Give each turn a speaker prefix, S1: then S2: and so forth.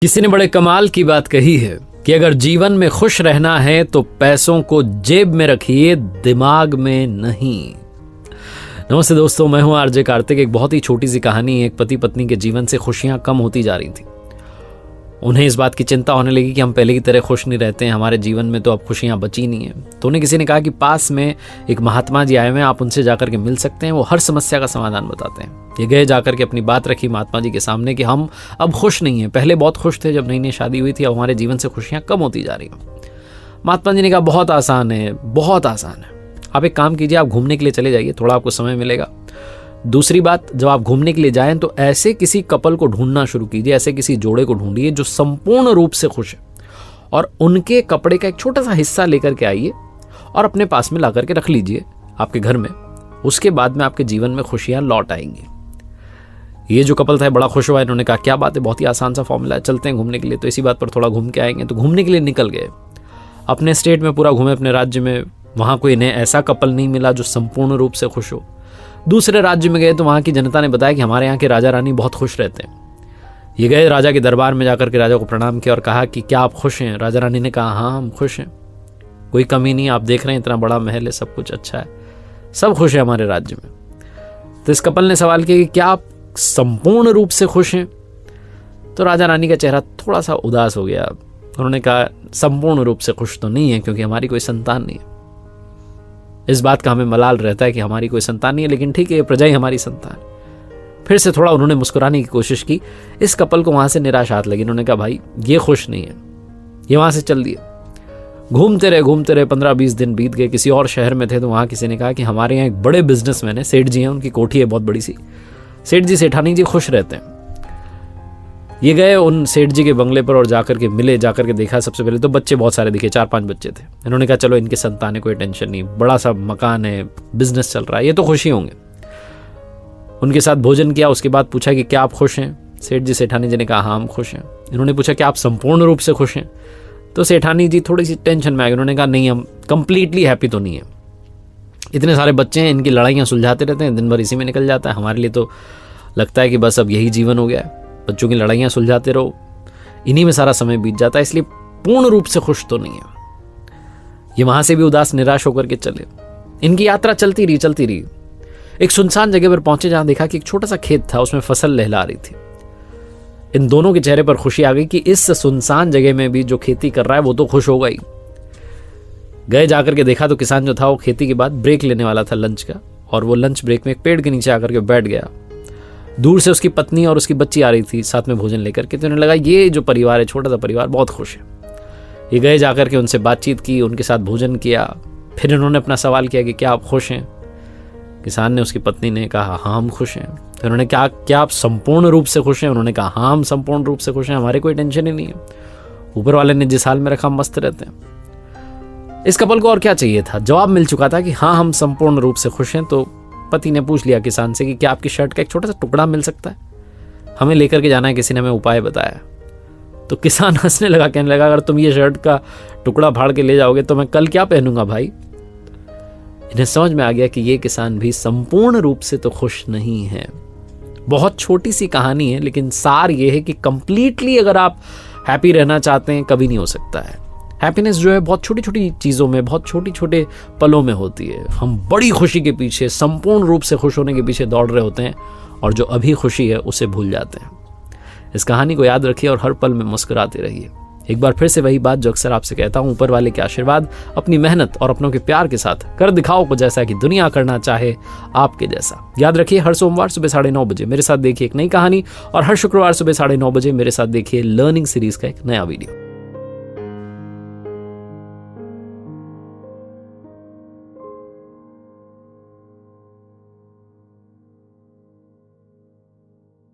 S1: किसी ने बड़े कमाल की बात कही है कि अगर जीवन में खुश रहना है तो पैसों को जेब में रखिए, दिमाग में नहीं। नमस्ते दोस्तों, मैं हूं आरजे कार्तिक। एक बहुत ही छोटी सी कहानी। एक पति पत्नी के जीवन से खुशियां कम होती जा रही थी। उन्हें इस बात की चिंता होने लगी कि हम पहले की तरह खुश नहीं रहते हैं, हमारे जीवन में तो अब खुशियां बची नहीं है। तो उन्हें किसी ने कहा कि पास में एक महात्मा जी आए हुए हैं, आप उनसे जाकर के मिल सकते हैं, वो हर समस्या का समाधान बताते हैं। ये गए, जाकर के अपनी बात रखी महात्मा जी के सामने कि हम अब खुश नहीं हैं, पहले बहुत खुश थे जब नई नई शादी हुई थी, अब हमारे जीवन से खुशियां कम होती जा रही हैं। महात्मा जी ने कहा बहुत आसान है, बहुत आसान है। आप एक काम कीजिए, आप घूमने के लिए चले जाइए, थोड़ा आपको समय मिलेगा। दूसरी बात, जब आप घूमने के लिए जाएं तो ऐसे किसी कपल को ढूंढना शुरू कीजिए, ऐसे किसी जोड़े को ढूंढिए जो संपूर्ण रूप से खुश है, और उनके कपड़े का एक छोटा सा हिस्सा लेकर के आइए और अपने पास में ला करके रख लीजिए आपके घर में। उसके बाद में आपके जीवन में खुशियां लौट आएंगी। ये जो कपल था बड़ा खुश हुआ। इन्होंने कहा क्या बात है, बहुत ही आसान सा फॉर्मूला है, चलते हैं घूमने के लिए। तो इसी बात पर थोड़ा घूम के आएंगे। तो घूमने के लिए निकल गए, अपने स्टेट में पूरा घूमे, अपने राज्य में। वहां कोई इन्हें ऐसा कपल नहीं मिला जो संपूर्ण रूप से खुश हो। दूसरे राज्य में गए तो वहां की जनता ने बताया कि हमारे यहाँ के राजा रानी बहुत खुश रहते हैं। ये गए राजा के दरबार में, जाकर के राजा को प्रणाम किया और कहा कि क्या आप खुश हैं। राजा रानी ने कहा हाँ, हम खुश हैं, कोई कमी नहीं। आप देख रहे हैं इतना बड़ा महल है, सब कुछ अच्छा है, सब खुश है हमारे राज्य में। तो इस कपल ने सवाल किया कि क्या आप संपूर्ण रूप से खुश हैं। तो राजा रानी का चेहरा थोड़ा सा उदास हो गया। उन्होंने कहा संपूर्ण रूप से खुश तो नहीं है, क्योंकि हमारी कोई संतान नहीं है। इस बात का हमें मलाल रहता है कि हमारी कोई संतान नहीं है, लेकिन ठीक है, ये प्रजा ही हमारी संतान। फिर से थोड़ा उन्होंने मुस्कुराने की कोशिश की। इस कपल को वहां से निराशा हाथ लगी। उन्होंने कहा भाई ये खुश नहीं है, ये वहां से चल दिए। घूमते रहे 15-20 दिन बीत गए। किसी और शहर में थे तो वहां किसी ने कहा कि हमारे यहाँ एक बड़े बिजनेसमैन है, सेठ जी हैं, उनकी कोठी है बहुत बड़ी सी, सेठ जी सेठानी जी खुश रहते हैं। ये गए उन सेठ जी के बंगले पर और जाकर के मिले। जाकर के देखा, सबसे पहले तो बच्चे बहुत सारे दिखे, 4-5 बच्चे थे। इन्होंने कहा चलो इनके संतान है, कोई टेंशन नहीं, बड़ा सा मकान है, बिजनेस चल रहा है, ये तो खुशी होंगे। उनके साथ भोजन किया। उसके बाद पूछा कि क्या आप खुश हैं। सेठ जी सेठानी जी ने कहा हाँ हम खुश हैं। इन्होंने पूछा क्या आप संपूर्ण रूप से खुश हैं। तो सेठानी जी थोड़ी सी टेंशन में आ गई। उन्होंने कहा नहीं, हम कंप्लीटली हैप्पी तो नहीं है। इतने सारे बच्चे हैं, इनकी लड़ाइयाँ सुलझाते रहते हैं, दिन भर इसी में निकल जाता है। हमारे लिए तो लगता है कि बस अब यही जीवन हो गया है, बच्चों की लड़ाइयाँ सुलझाते रहो, इन्हीं में सारा समय बीत जाता है, इसलिए पूर्ण रूप से खुश तो नहीं है। ये वहां से भी उदास निराश होकर के चले। इनकी यात्रा चलती रही। एक सुनसान जगह पर पहुंचे, जहां देखा कि एक छोटा सा खेत था, उसमें फसल लहला रही थी। इन दोनों के चेहरे पर खुशी आ गई कि इस सुनसान जगह में भी जो खेती कर रहा है वो तो खुश होगा ही। गए, जाकर के देखा तो किसान जो था वो खेती के बाद ब्रेक लेने वाला था लंच का, और वो लंच ब्रेक में एक पेड़ के नीचे आकर के बैठ गया। दूर से उसकी पत्नी और उसकी बच्ची आ रही थी साथ में भोजन लेकर के। तो उन्हें लगा ये जो परिवार है, छोटा सा परिवार, बहुत खुश है। ये गए, जाकर के उनसे बातचीत की, उनके साथ भोजन किया। फिर इन्होंने अपना सवाल किया कि क्या आप खुश हैं। किसान ने, उसकी पत्नी ने कहा हाँ हम खुश हैं। तो उन्होंने कहा क्या आप संपूर्ण रूप से खुश हैं। उन्होंने कहा हाँ हम संपूर्ण रूप से खुश हैं, हमारे कोई टेंशन ही नहीं है, ऊपर वाले ने जिस हाल में रखा मस्त रहते हैं। इस कपल को और क्या चाहिए था, जवाब मिल चुका था कि हाँ हम संपूर्ण रूप से खुश हैं। तो पति ने पूछ लिया किसान से कि क्या आपकी शर्ट का एक छोटा सा टुकड़ा मिल सकता है, हमें लेकर के जाना है, किसी ने हमें उपाय बताया। तो किसान हंसने लगा, कहने लगा अगर तुम ये शर्ट का टुकड़ा फाड़ के ले जाओगे तो मैं कल क्या पहनूंगा भाई। इन्हें समझ में आ गया कि ये किसान भी संपूर्ण रूप से तो खुश नहीं है। बहुत छोटी सी कहानी है, लेकिन सार ये है कि कंप्लीटली अगर आप हैप्पी रहना चाहते हैं कभी नहीं हो सकता है। हैप्पीनेस जो है बहुत छोटी छोटी चीज़ों में, बहुत छोटे पलों में होती है। हम बड़ी खुशी के पीछे, संपूर्ण रूप से खुश होने के पीछे दौड़ रहे होते हैं, और जो अभी खुशी है उसे भूल जाते हैं। इस कहानी को याद रखिए और हर पल में मुस्कुराते रहिए। एक बार फिर से वही बात जो अक्सर आपसे कहता हूँ, ऊपर वाले के आशीर्वाद, अपनी मेहनत और अपनों के प्यार के साथ कर दिखाओ को जैसा कि दुनिया करना चाहे आपके जैसा। याद रखिए हर सोमवार सुबह 9:30 बजे मेरे साथ देखिए एक नई कहानी, और हर शुक्रवार सुबह 9:30 बजे मेरे साथ देखिए लर्निंग सीरीज का एक नया वीडियो।